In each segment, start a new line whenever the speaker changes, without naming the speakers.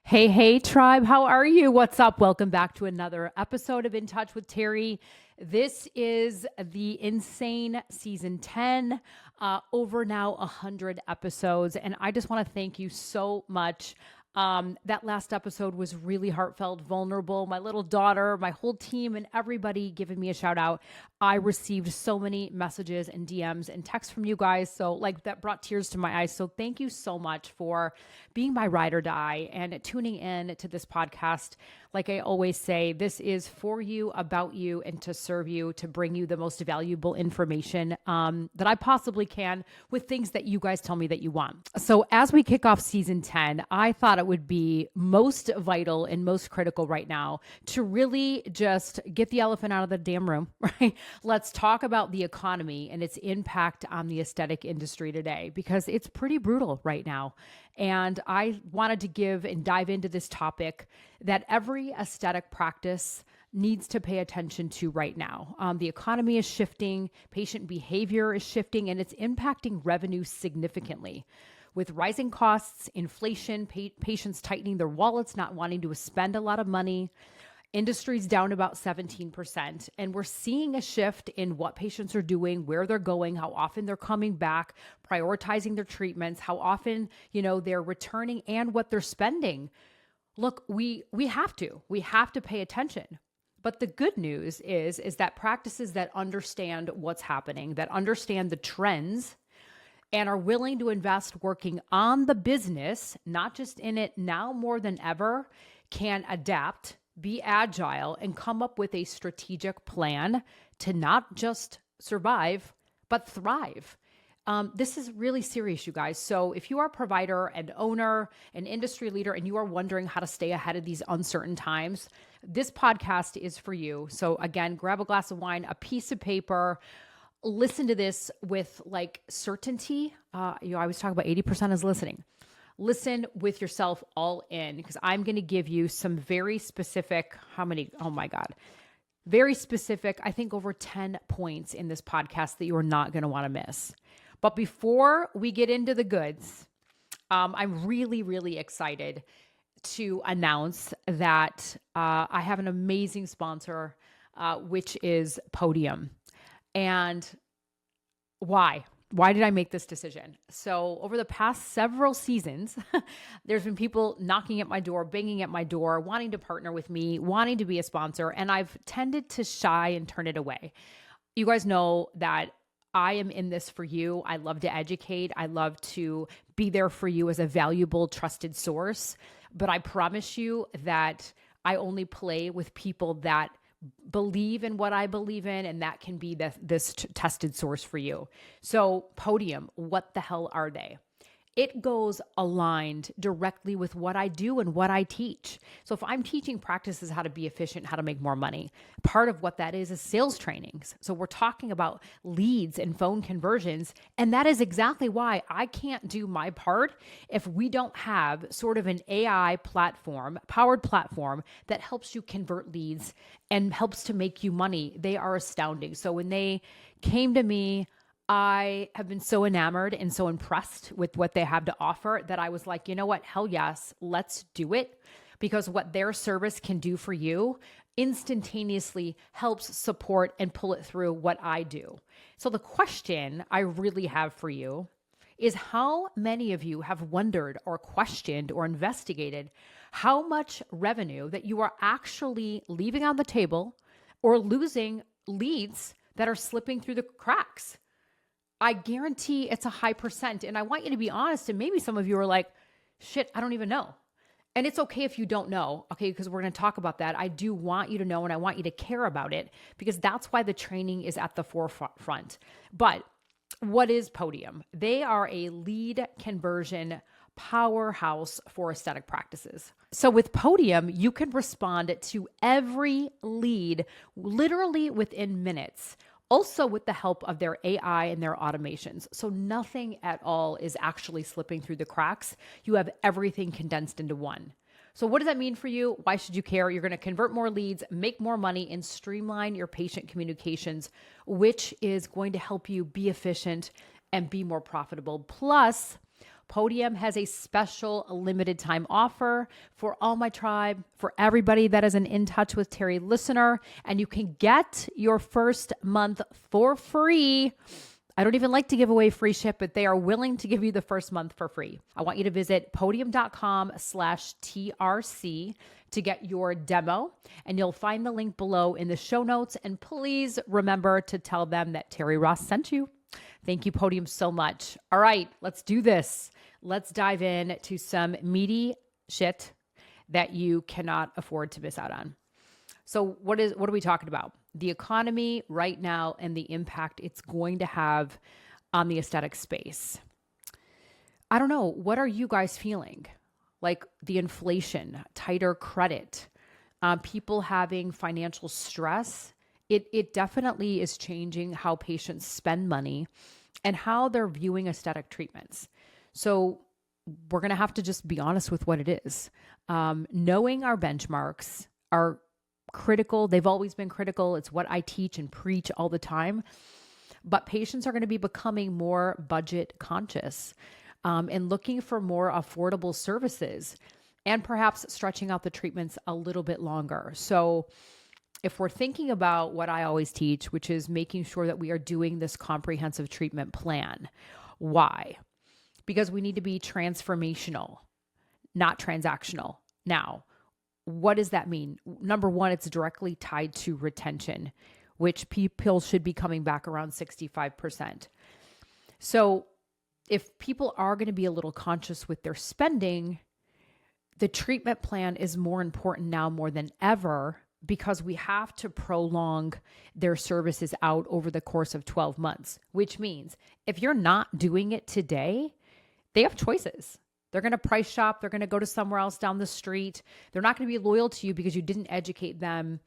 Hey, hey, tribe. How are you? What's up? Welcome back to another episode of In Touch with Terri. This is the Insane Season 10, over now 100 episodes. And I just want to thank you so much. That last episode was really heartfelt, vulnerable. My little daughter, my whole team, and everybody giving me a shout out. I received so many messages and DMs and texts from you guys. So like that brought tears to my eyes. So thank you so much for being my ride or die and tuning in to this podcast. Like I always say, this is for you, about you, and to serve you, to bring you the most valuable information that I possibly can with things that you guys tell me that you want. So as we kick off season 10, I thought it would be most vital and most critical right now to really just get the elephant out of the damn room, right? Let's talk about the economy and its impact on the aesthetic industry today, because it's pretty brutal right now. And I wanted to give and dive into this topic that every aesthetic practice needs to pay attention to right now. The economy is shifting, patient behavior is shifting, and it's impacting revenue significantly. With rising costs, inflation, patients tightening their wallets, not wanting to spend a lot of money, industry's down about 17%. And we're seeing a shift in what patients are doing, where they're going, how often they're coming back, prioritizing their treatments, how often, they're returning, and what they're spending. Look, we have to pay attention. But the good news is that practices that understand what's happening, that understand the trends, and are willing to invest working on the business, not just in it now more than ever, can adapt, be agile, and come up with a strategic plan to not just survive, but thrive. This is really serious, you guys. So if you are a provider, an owner, an industry leader, and you are wondering how to stay ahead of these uncertain times, this podcast is for you. So again, grab a glass of wine, a piece of paper, listen to this with like certainty. I always talk about 80% is listening. Listen with yourself all in, because I'm going to give you some very specific, very specific, I think over 10 points in this podcast that you are not going to want to miss. But before we get into the goods, I'm really, really excited to announce that I have an amazing sponsor, which is Podium. And why? Why did I make this decision? So over the past several seasons, there's been people knocking at my door, banging at my door, wanting to partner with me, wanting to be a sponsor, and I've tended to shy and turn it away. You guys know that I am in this for you. I love to educate. I love to be there for you as a valuable, trusted source. But I promise you that I only play with people that believe in what I believe in, and that can be this tested source for you. So Podium, what the hell are they? It goes aligned directly with what I do and what I teach. So if I'm teaching practices how to be efficient, how to make more money, part of what that is sales trainings. So we're talking about leads and phone conversions. And that is exactly why I can't do my part if we don't have sort of an AI platform, powered platform that helps you convert leads and helps to make you money. They are astounding. So when they came to me, I have been so enamored and so impressed with what they have to offer that I was like, you know what? Hell yes, let's do it. Because what their service can do for you instantaneously helps support and pull it through what I do. So the question I really have for you is, how many of you have wondered or questioned or investigated how much revenue that you are actually leaving on the table or losing leads that are slipping through the cracks? I guarantee it's a high percent. And I want you to be honest. And maybe some of you are like, shit, I don't even know. And it's okay if you don't know, okay? Because we're going to talk about that. I do want you to know, and I want you to care about it, because that's why the training is at the forefront. But what is Podium? They are a lead conversion powerhouse for aesthetic practices. So with Podium, you can respond to every lead literally within minutes, also with the help of their AI and their automations. So nothing at all is actually slipping through the cracks. You have everything condensed into one. So what does that mean for you? Why should you care? You're going to convert more leads, make more money, and streamline your patient communications, which is going to help you be efficient and be more profitable. Plus, Podium has a special limited time offer for all my tribe, for everybody that is an In Touch with Terri listener, and you can get your first month for free. I don't even like to give away free ship, but they are willing to give you the first month for free. I want you to visit podium.com/TRC to get your demo, and you'll find the link below in the show notes. And please remember to tell them that Terri Ross sent you. Thank you, Podium, so much. All right, let's do this. Let's dive in to some meaty shit that you cannot afford to miss out on. So what are we talking about? The economy right now and the impact it's going to have on the aesthetic space. I don't know. What are you guys feeling? Like the inflation, tighter credit, people having financial stress. It definitely is changing how patients spend money and how they're viewing aesthetic treatments. So we're going to have to just be honest with what it is. Knowing our benchmarks are critical. They've always been critical. It's what I teach and preach all the time. But patients are going to be becoming more budget conscious and looking for more affordable services and perhaps stretching out the treatments a little bit longer. So if we're thinking about what I always teach, which is making sure that we are doing this comprehensive treatment plan. Why? Because we need to be transformational, not transactional. Now, what does that mean? Number one, it's directly tied to retention, which people should be coming back around 65%. So if people are going to be a little conscious with their spending, the treatment plan is more important now more than ever because we have to prolong their services out over the course of 12 months, which means if you're not doing it today, they have choices. They're going to price shop. They're going to go to somewhere else down the street. They're not going to be loyal to you because you didn't educate them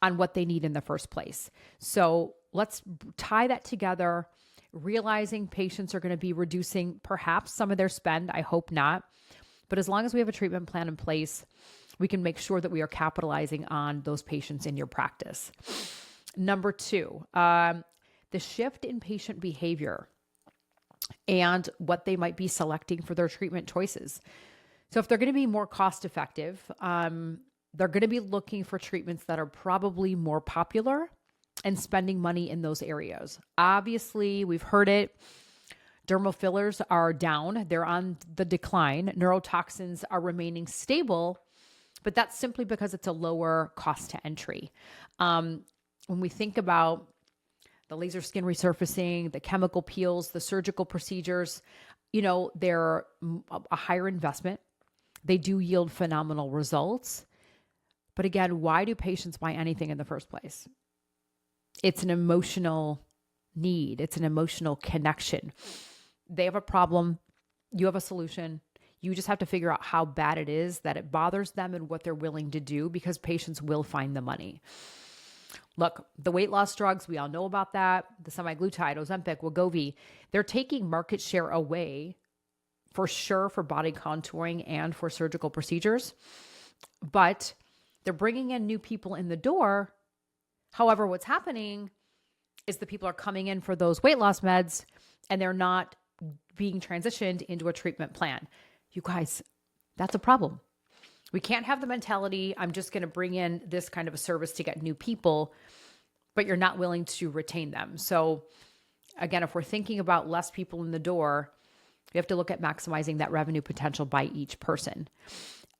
on what they need in the first place. So let's tie that together, realizing patients are going to be reducing perhaps some of their spend. I hope not. But as long as we have a treatment plan in place, we can make sure that we are capitalizing on those patients in your practice. Number two, the shift in patient behavior and what they might be selecting for their treatment choices. So if they're going to be more cost effective, they're going to be looking for treatments that are probably more popular and spending money in those areas. Obviously, we've heard it. Dermal fillers are down. They're on the decline. Neurotoxins are remaining stable, but that's simply because it's a lower cost to entry. When we think about the laser skin resurfacing, the chemical peels, the surgical procedures, they're a higher investment. They do yield phenomenal results. But again, why do patients buy anything in the first place? It's an emotional need. It's an emotional connection. They have a problem. You have a solution. You just have to figure out how bad it is that it bothers them and what they're willing to do because patients will find the money. Look, the weight loss drugs, we all know about that. The semaglutide, Ozempic, Wegovy, they're taking market share away for sure for body contouring and for surgical procedures, but they're bringing in new people in the door. However, what's happening is the people are coming in for those weight loss meds and they're not being transitioned into a treatment plan. You guys, that's a problem. We can't have the mentality, I'm just going to bring in this kind of a service to get new people, but you're not willing to retain them. So again, if we're thinking about less people in the door, we have to look at maximizing that revenue potential by each person.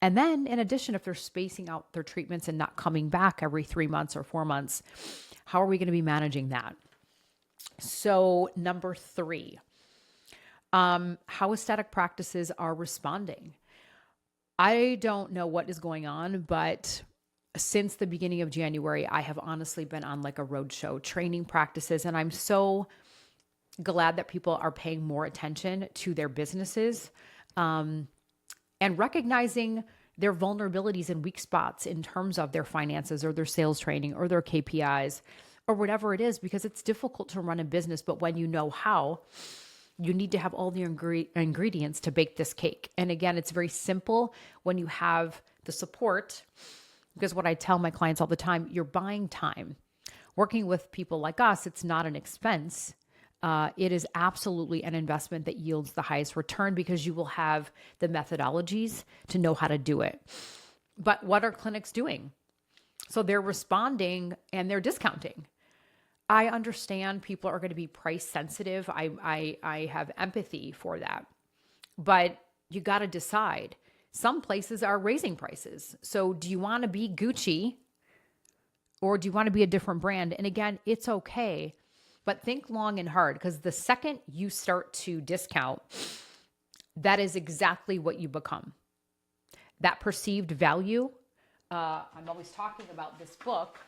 And then in addition, if they're spacing out their treatments and not coming back every 3 months or 4 months, how are we going to be managing that? So number three, how aesthetic practices are responding. I don't know what is going on, but since the beginning of January, I have honestly been on like a roadshow training practices, and I'm so glad that people are paying more attention to their businesses and recognizing their vulnerabilities and weak spots in terms of their finances or their sales training or their KPIs or whatever it is, because it's difficult to run a business, but when you know how, you need to have all the ingredients to bake this cake. And again, it's very simple when you have the support, because what I tell my clients all the time, you're buying time. Working with people like us, it's not an expense. it is absolutely an investment that yields the highest return because you will have the methodologies to know how to do it. But what are clinics doing? So they're responding and they're discounting. I understand people are going to be price sensitive. I have empathy for that. But you got to decide. Some places are raising prices. So do you want to be Gucci or do you want to be a different brand? And again, it's okay, but think long and hard, because the second you start to discount, that is exactly what you become. That perceived value. I'm always talking about this book,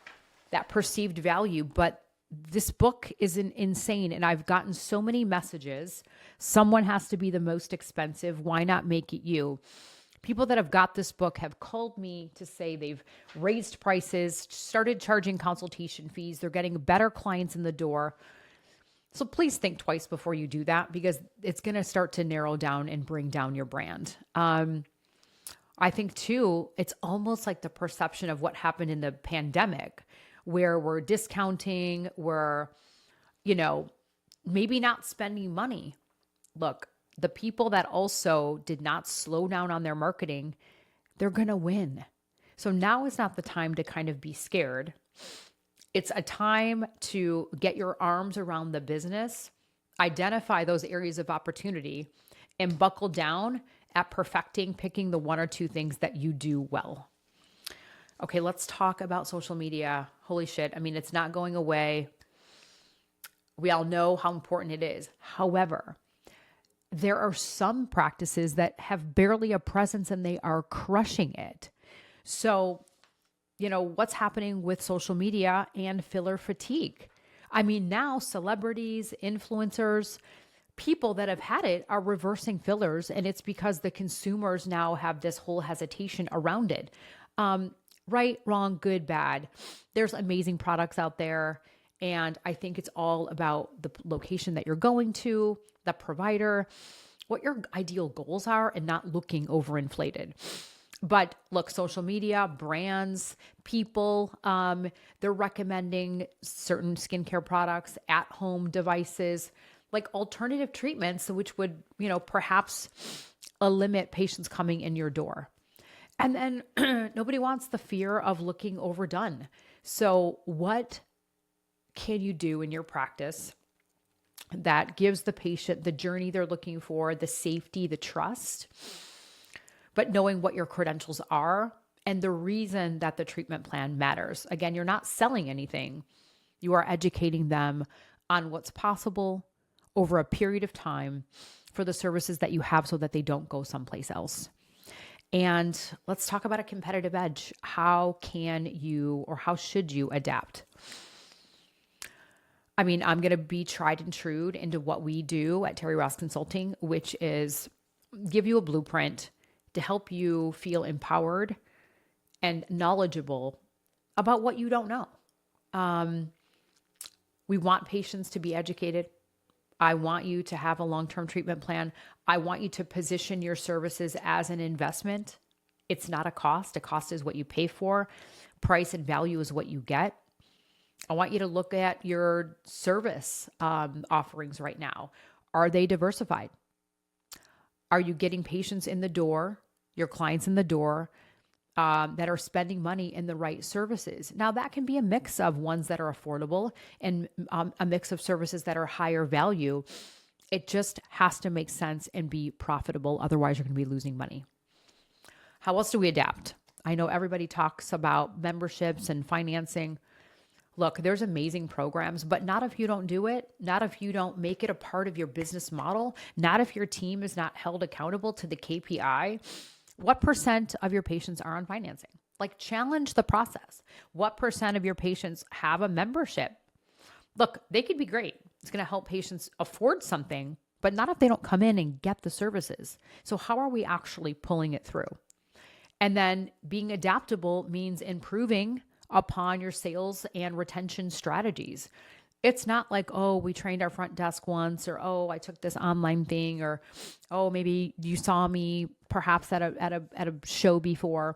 that perceived value, but this book is insane. And I've gotten so many messages. Someone has to be the most expensive. Why not make it you? People that have got this book have called me to say they've raised prices, started charging consultation fees. They're getting better clients in the door. So please think twice before you do that, because it's going to start to narrow down and bring down your brand. I think too, it's almost like the perception of what happened in the pandemic, where we're discounting, we're, maybe not spending money. Look, the people that also did not slow down on their marketing, they're going to win. So now is not the time to kind of be scared. It's a time to get your arms around the business, identify those areas of opportunity, and buckle down at perfecting, picking the one or two things that you do well. Okay, let's talk about social media. Holy shit. I mean, it's not going away. We all know how important it is. However, there are some practices that have barely a presence and they are crushing it. So, what's happening with social media and filler fatigue? I mean, now celebrities, influencers, people that have had it are reversing fillers, and it's because the consumers now have this whole hesitation around it. Right, wrong, good, bad. There's amazing products out there. And I think it's all about the location that you're going to, the provider, what your ideal goals are, and not looking overinflated. But look, social media, brands, people, they're recommending certain skincare products, at-home devices, like alternative treatments, which would, perhaps limit patients coming in your door. And then nobody wants the fear of looking overdone. So what can you do in your practice that gives the patient the journey they're looking for, the safety, the trust, but knowing what your credentials are and the reason that the treatment plan matters? Again, you're not selling anything. You are educating them on what's possible over a period of time for the services that you have so that they don't go someplace else. And let's talk about a competitive edge. How can you, or how should you adapt? I mean, I'm going to be tried and true into what we do at Terri Ross Consulting, which is give you a blueprint to help you feel empowered and knowledgeable about what you don't know. We want patients to be educated. I want you to have a long-term treatment plan. I want you to position your services as an investment. It's not a cost. A cost is what you pay for. Price and value is what you get. I want you to look at your service offerings right now. Are they diversified? Are you getting patients in the door, your clients in the door, that are spending money in the right services? Now, that can be a mix of ones that are affordable and a mix of services that are higher value. It just has to make sense and be profitable. Otherwise, you're going to be losing money. How else do we adapt? I know everybody talks about memberships and financing. Look, there's amazing programs, but not if you don't do it, not if you don't make it a part of your business model, not if your team is not held accountable to the KPI. What percent of your patients are on financing? Like, challenge the process. What percent of your patients have a membership? Look, they could be great. It's going to help patients afford something, but not if they don't come in and get the services. So how are we actually pulling it through? And then being adaptable means improving upon your sales and retention strategies. It's not like, oh, we trained our front desk once, or, oh, I took this online thing, or, oh, maybe you saw me perhaps at a show before.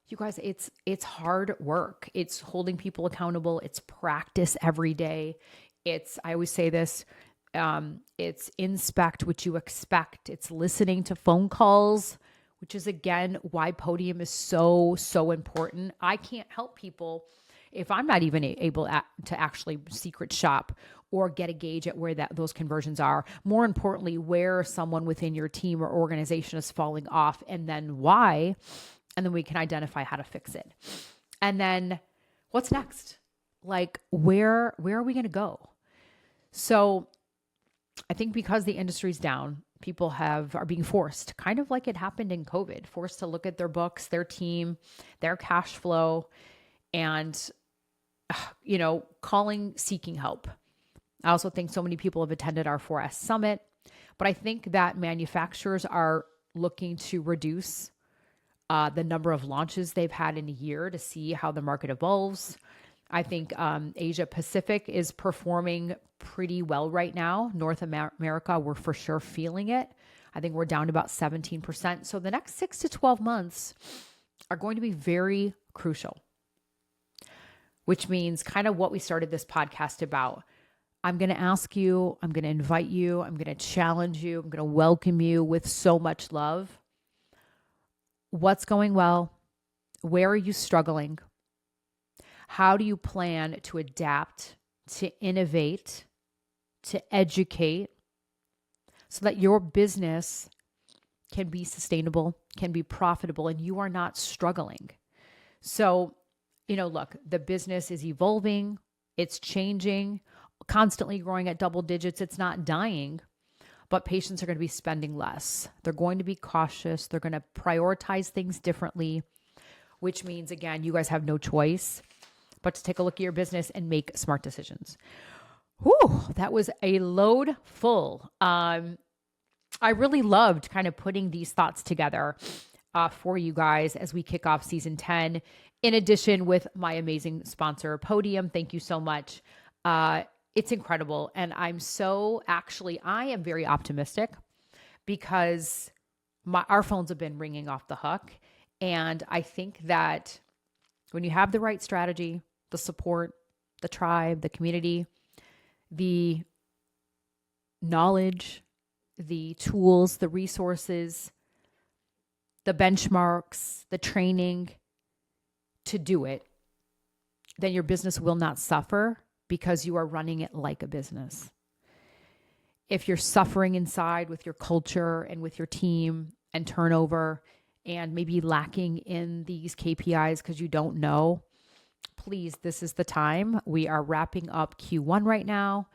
You guys, it's hard work. It's holding people accountable. It's practice every day. I always say this, It's inspect what you expect. It's listening to phone calls, which is again why Podium is so, so important. I can't help people if I'm not even able to actually secret shop or get a gauge at where those conversions are. More importantly, where someone within your team or organization is falling off, and then why, and then we can identify how to fix it. And then what's next? Like, where are we going to go? So I think because the industry's down, people are being forced, kind of like it happened in COVID, forced to look at their books, their team, their cash flow, and, seeking help. I also think so many people have attended our 4S Summit, but I think that manufacturers are looking to reduce the number of launches they've had in a year to see how the market evolves. I think Asia Pacific is performing pretty well right now. North America, we're for sure feeling it. I think we're down to about 17%. So the next 6 to 12 months are going to be very crucial, which means kind of what we started this podcast about. I'm going to ask you, I'm going to invite you, I'm going to challenge you, I'm going to welcome you with so much love. What's going well? Where are you struggling? How do you plan to adapt, to innovate, to educate so that your business can be sustainable, can be profitable, and you are not struggling? So, look, the business is evolving, it's changing, constantly growing at double digits. It's not dying, but patients are going to be spending less. They're going to be cautious. They're going to prioritize things differently, which means, again, you guys have no choice but to take a look at your business and make smart decisions. Whew, that was a load full. I really loved kind of putting these thoughts together for you guys as we kick off season 10, in addition with my amazing sponsor, Podium. Thank you so much. It's incredible. And I am very optimistic because our phones have been ringing off the hook. And I think that when you have the right strategy, the support, the tribe, the community, the knowledge, the tools, the resources, the benchmarks, the training to do it, then your business will not suffer because you are running it like a business. If you're suffering inside with your culture and with your team and turnover and maybe lacking in these KPIs because you don't know, please, this is the time. We are wrapping up Q1 right now,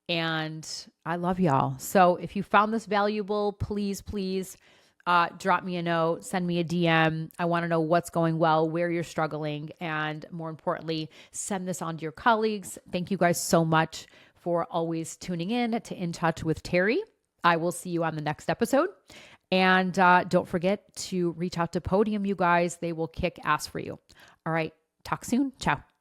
and I love y'all. So if you found this valuable, please drop me a note, send me a DM. I want to know what's going well, where you're struggling, and more importantly, send this on to your colleagues. Thank you guys so much for always tuning in to InTouch with Terri. I will see you on the next episode. And don't forget to reach out to Podium, you guys. They will kick ass for you. All right. Talk soon. Ciao.